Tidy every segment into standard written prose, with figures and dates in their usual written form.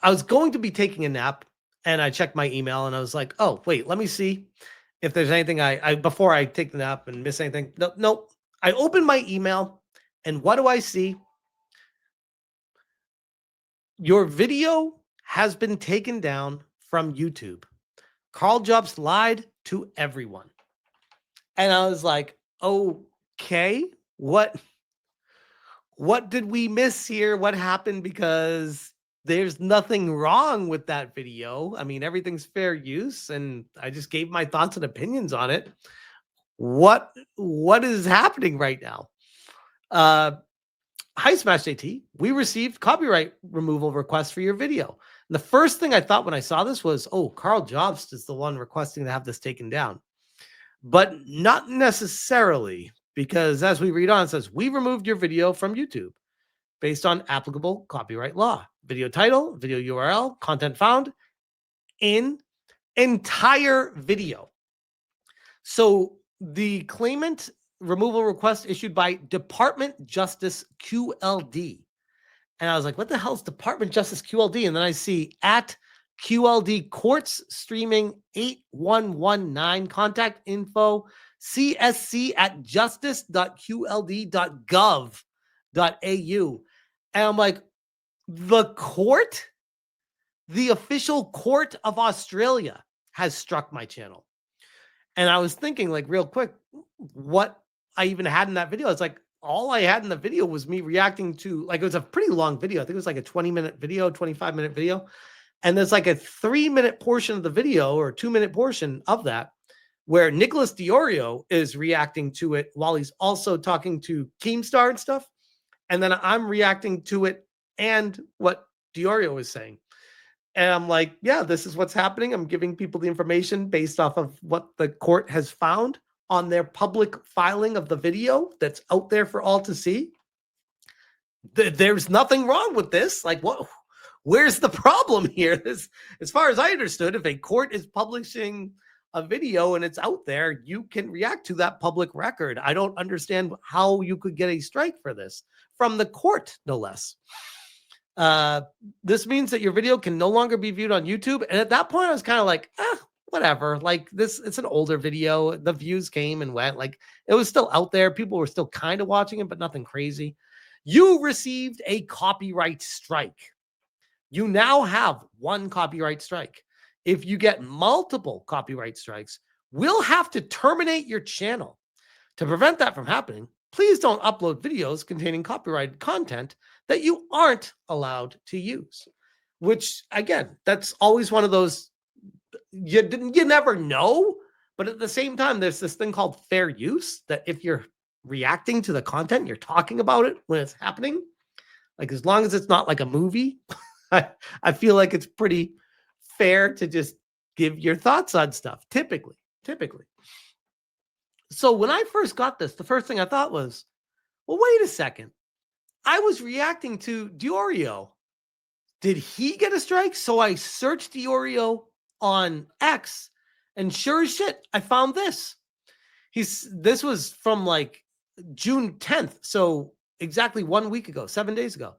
I was going to be taking a nap and I checked my email and I was like, oh, wait, let me see if there's anything I before I take the nap and miss anything. No, nope. I open my email and what do I see? Your video has been taken down from YouTube. Karl Jobst lied to everyone. And I was like, okay, what did we miss here? What happened? Because there's nothing wrong with that video. I mean, everything's fair use, and I just gave my thoughts and opinions on it. What is happening right now? Uh Hi Smash JT, we received copyright removal requests for your video. And the first thing I thought when I saw this was, oh, Karl Jobst is the one requesting to have this taken down. But not necessarily, because as we read on, it says, we removed your video from YouTube based on applicable copyright law. Video title, video URL, content found in entire video. So the claimant removal request issued by Department Justice QLD. And I was like, what the hell is Department Justice QLD? And then I see at QLD Courts Streaming 8119 contact info CSC at justice.qld.gov.au. And I'm like, the court, the official court of Australia has struck my channel. And I was thinking, like, real quick, what I even had in that video. It's like, all I had in the video was me reacting to, like, it was a pretty long video. I think it was like a 20-minute video, 25-minute video. And there's like a 3-minute portion of the video or 2-minute portion of that where Nicholas Diorio is reacting to it while he's also talking to Keemstar and stuff. And then I'm reacting to it and what Diorio is saying. And I'm like, yeah, this is what's happening. I'm giving people the information based off of what the court has found on their public filing of the video that's out there for all to see. There's nothing wrong with this. Like, what? Where's the problem here? This, as far as I understood, if a court is publishing a video and it's out there, you can react to that public record. I don't understand how you could get a strike for this from the court, no less. This means that your video can no longer be viewed on YouTube. And at that point, I was kind of like, whatever. Like, this, it's an older video. The views came and went. Like, it was still out there. People were still kind of watching it, but nothing crazy. You received a copyright strike. You now have one copyright strike. If you get multiple copyright strikes, we'll have to terminate your channel. To prevent that from happening, please don't upload videos containing copyrighted content that you aren't allowed to use. Which, again, that's always one of those, you never know. But at the same time, there's this thing called fair use, that if you're reacting to the content, you're talking about it when it's happening, like, as long as it's not like a movie, I feel like it's pretty fair to just give your thoughts on stuff, typically. So when I first got this, the first thing I thought was, well, wait a second. I was reacting to Diorio. Did he get a strike? So I searched Diorio on X, and sure as shit, I found this. This was from like June 10th. So exactly 1 week ago, 7 days ago.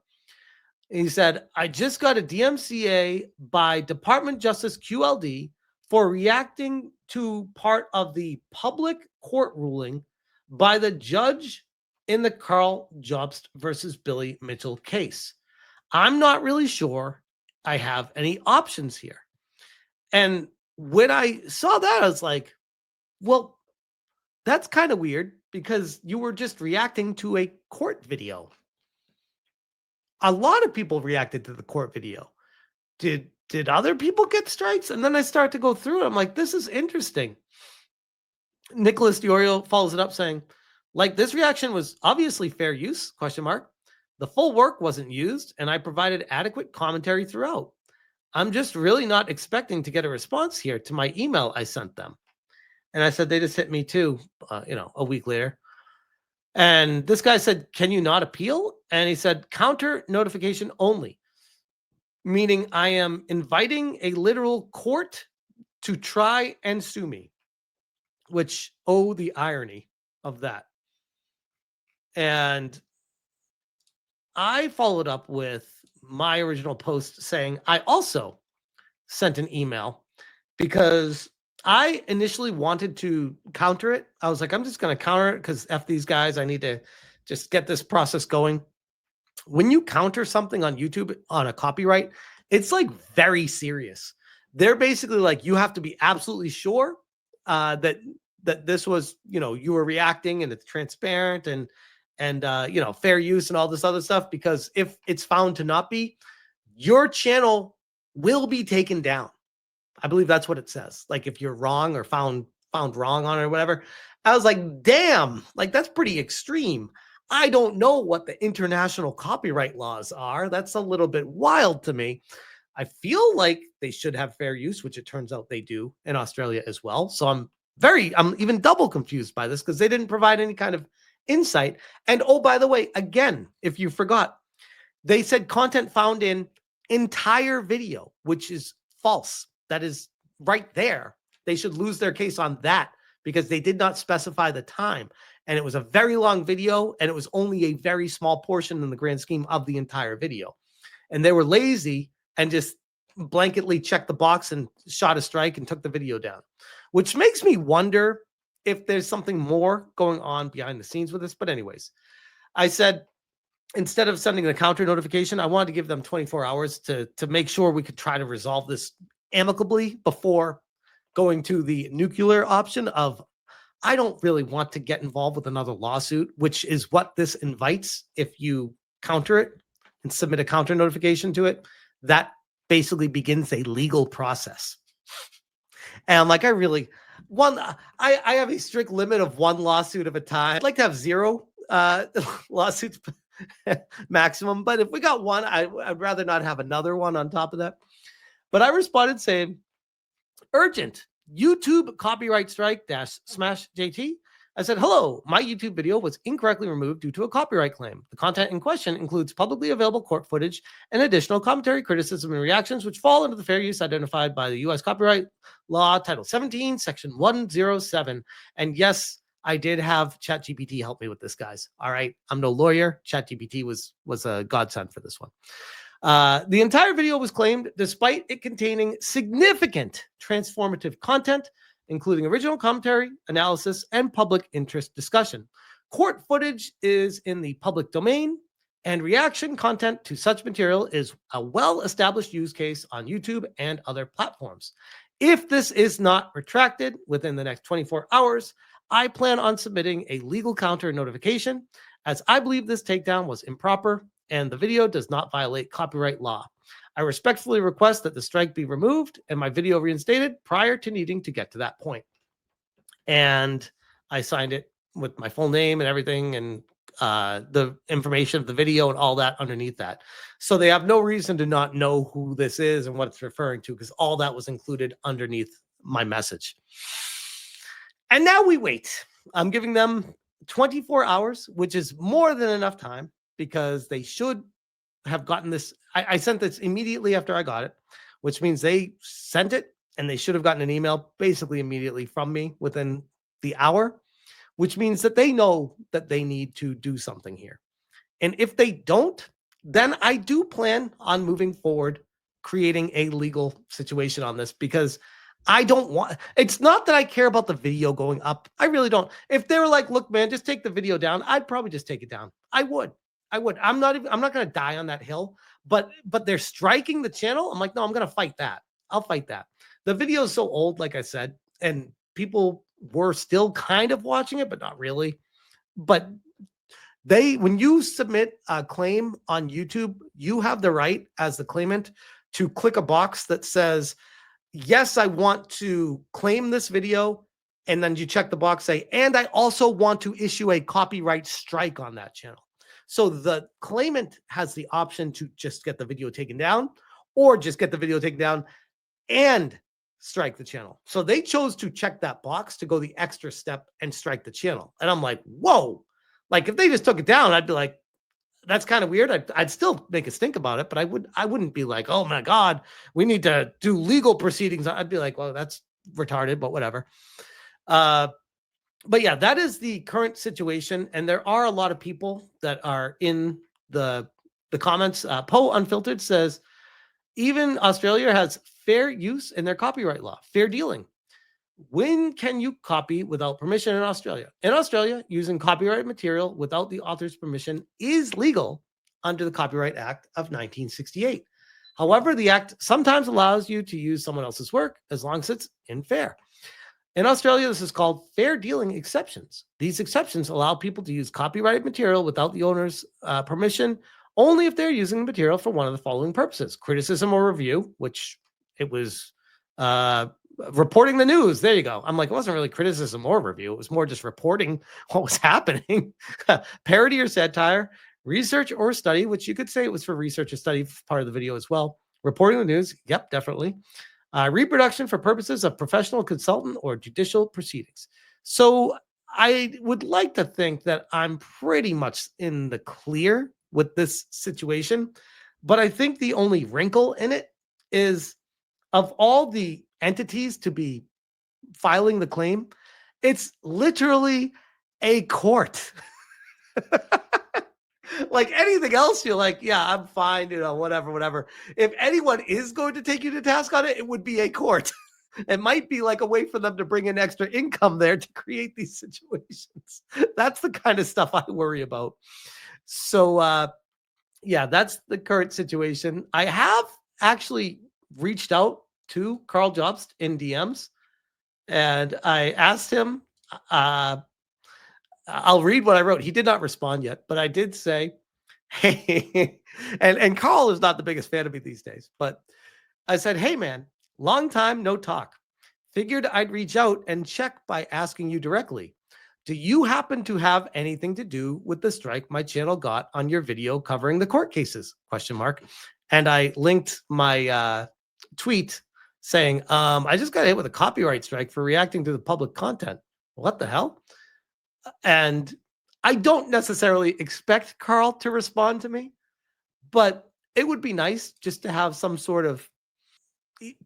He said, I just got a DMCA by Department Justice QLD for reacting to part of the public court ruling by the judge in the Karl Jobst versus Billy Mitchell case. I'm not really sure I have any options here. And when I saw that, I was like, well, that's kind of weird, because you were just reacting to a court video. A lot of people reacted to the court video. Did other people get strikes? And then I start to go through it. I'm like, this is interesting. Nicholas Diorio follows it up saying, like, this reaction was obviously fair use, ? The full work wasn't used, and I provided adequate commentary throughout. I'm just really not expecting to get a response here to my email I sent them. And I said, they just hit me too, a week later. And this guy said, can you not appeal? And he said, counter notification only, meaning I am inviting a literal court to try and sue me, which, oh, the irony of that. And I followed up with my original post saying I also sent an email because I initially wanted to counter it. I was like, I'm just going to counter it because F these guys. I need to just get this process going. When you counter something on YouTube on a copyright, it's like very serious. They're basically like, you have to be absolutely sure that this was, you were reacting and it's transparent and fair use and all this other stuff, because if it's found to not be, your channel will be taken down. I believe that's what it says. Like if you're wrong or found wrong on it or whatever. I was like, damn, like that's pretty extreme. I don't know what the international copyright laws are. That's a little bit wild to me. I feel like they should have fair use, which it turns out they do in Australia as well. So I'm even double confused by this because they didn't provide any kind of insight. And oh, by the way, again, if you forgot, they said content found in entire video, which is false. That is right there. They should lose their case on that because they did not specify the time. And it was a very long video, and it was only a very small portion in the grand scheme of the entire video. And they were lazy and just blanketly checked the box and shot a strike and took the video down, which makes me wonder if there's something more going on behind the scenes with this. But anyways, I said, instead of sending a counter notification, I wanted to give them 24 hours to make sure we could try to resolve this amicably before going to the nuclear option of, I don't really want to get involved with another lawsuit, which is what this invites. If you counter it and submit a counter notification to it, that basically begins a legal process. And like, I have a strict limit of one lawsuit at a time. I'd like to have 0 lawsuits maximum, but if we got one, I'd rather not have another one on top of that. But I responded saying, urgent YouTube copyright strike /smash JT. I said, hello, my YouTube video was incorrectly removed due to a copyright claim. The content in question includes publicly available court footage and additional commentary, criticism, and reactions, which fall under the fair use identified by the U.S. Copyright Law, Title 17, Section 107. And yes, I did have ChatGPT help me with this, guys. All right. I'm no lawyer. ChatGPT was a godsend for this one. The entire video was claimed despite it containing significant transformative content, including original commentary, analysis, and public interest discussion. Court footage is in the public domain, and reaction content to such material is a well-established use case on YouTube and other platforms. If this is not retracted within the next 24 hours, I plan on submitting a legal counter notification, as I believe this takedown was improper and the video does not violate copyright law. I respectfully request that the strike be removed and my video reinstated prior to needing to get to that point. And I signed it with my full name and everything, and the information of the video and all that underneath that. So they have no reason to not know who this is and what it's referring to, because all that was included underneath my message. And now we wait. I'm giving them 24 hours, which is more than enough time, because they should have gotten this. I sent this immediately after I got it, which means they sent it and they should have gotten an email basically immediately from me within the hour, which means that they know that they need to do something here. And if they don't, then I do plan on moving forward, creating a legal situation on this, because I don't want, it's not that I care about the video going up. I really don't. If they were like, look, man, just take the video down, I'd probably just take it down. I would. I'm not going to die on that hill, but they're striking the channel. I'm like, no, I'm going to fight that. I'll fight that. The video is so old, like I said, and people were still kind of watching it, but not really. But when you submit a claim on YouTube, you have the right as the claimant to click a box that says, yes, I want to claim this video. And then you check the box, say, and I also want to issue a copyright strike on that channel. So the claimant has the option to just get the video taken down, or just get the video taken down and strike the channel. So they chose to check that box to go the extra step and strike the channel. And I'm like, whoa, like if they just took it down, I'd be like, that's kind of weird. I'd still make a stink about it, but I wouldn't be like, oh my God, we need to do legal proceedings. I'd be like, well, that's retarded, but whatever. But yeah, that is the current situation. And there are a lot of people that are in the the comments. Poe Unfiltered says, even Australia has fair use in their copyright law, fair dealing. When can you copy without permission in Australia? In Australia, using copyright material without the author's permission is legal under the Copyright Act of 1968. However, the act sometimes allows you to use someone else's work as long as it's fair. In Australia, this is called fair dealing exceptions. These exceptions allow people to use copyrighted material without the owner's permission only if they're using the material for one of the following purposes: criticism or review, which it was reporting the news. There you go. I'm like, it wasn't really criticism or review. It was more just reporting what was happening. Parody or satire, research or study, which you could say it was for research or study, part of the video as well. Reporting the news. Yep, definitely. Reproduction for purposes of professional, consultant, or judicial proceedings. So I would like to think that I'm pretty much in the clear with this situation, but I think the only wrinkle in it is, of all the entities to be filing the claim, it's literally a court. Like anything else, you're like, yeah, I'm fine, whatever. If anyone is going to take you to task on it, it would be a court. It might be like a way for them to bring in extra income there to create these situations. That's the kind of stuff I worry about. So, yeah, that's the current situation. I have actually reached out to Karl Jobst in DMs, and I asked him, I'll read what I wrote. He did not respond yet, but I did say, hey, and Karl is not the biggest fan of me these days, but I said, hey, man, long time no talk. Figured I'd reach out and check by asking you directly. Do you happen to have anything to do with the strike my channel got on your video covering the court cases? ? And I linked my tweet saying, I just got hit with a copyright strike for reacting to the public content. What the hell? And I don't necessarily expect Karl to respond to me, but it would be nice just to have some sort of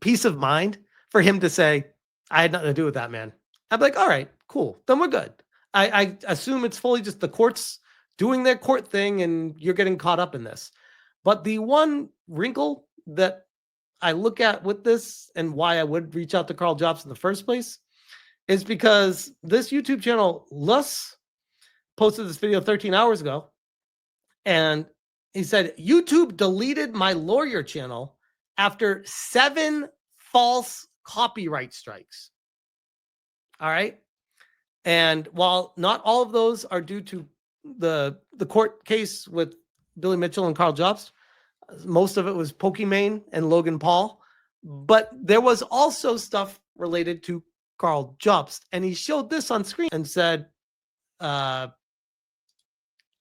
peace of mind for him to say, I had nothing to do with that, man. I'd be like, all right, cool. Then we're good. I assume it's fully just the courts doing their court thing and you're getting caught up in this. But the one wrinkle that I look at with this and why I would reach out to Karl Jobst in the first place is because this YouTube channel, Lus, posted this video 13 hours ago. And he said, YouTube deleted my lawyer channel after 7 false copyright strikes. All right. And while not all of those are due to the court case with Billy Mitchell and Karl Jobst, most of it was Pokimane and Logan Paul. But there was also stuff related to Karl Jobst. And he showed this on screen and said, I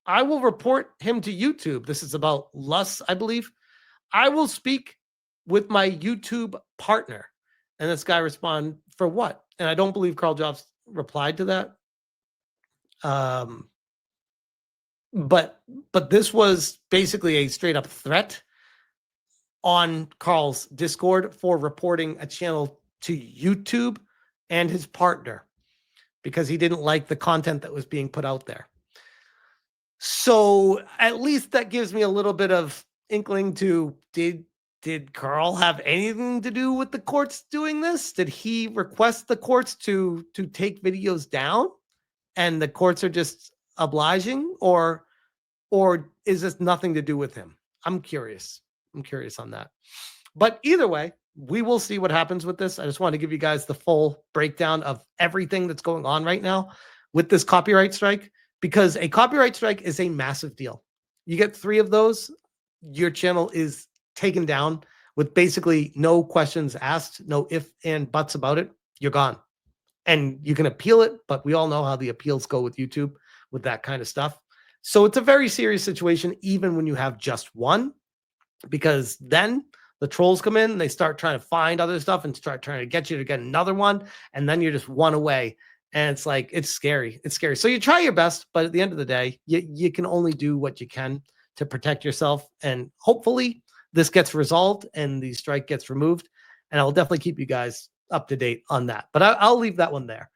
will report him to YouTube. This is about Lus, I believe. I will speak with my YouTube partner. And this guy responded, for what? And I don't believe Karl Jobst replied to that. But this was basically a straight up threat on Karl's Discord for reporting a channel to YouTube and his partner because he didn't like the content that was being put out there. So at least that gives me a little bit of inkling to, did Karl have anything to do with the courts doing this? Did he request the courts to take videos down and the courts are just obliging, or is this nothing to do with him? I'm curious on that. But either way, we will see what happens with this. I just want to give you guys the full breakdown of everything that's going on right now with this copyright strike, because a copyright strike is a massive deal. You get 3 of those, your channel is taken down with basically no questions asked, no ifs and buts about it. You're gone. And you can appeal it, but we all know how the appeals go with YouTube with that kind of stuff. So it's a very serious situation, even when you have just one, because then the trolls come in and they start trying to find other stuff and start trying to get you to get another one. And then you're just one away. And it's like, it's scary. It's scary. So you try your best, but at the end of the day, you can only do what you can to protect yourself. And hopefully this gets resolved and the strike gets removed. And I'll definitely keep you guys up to date on that. But I'll leave that one there.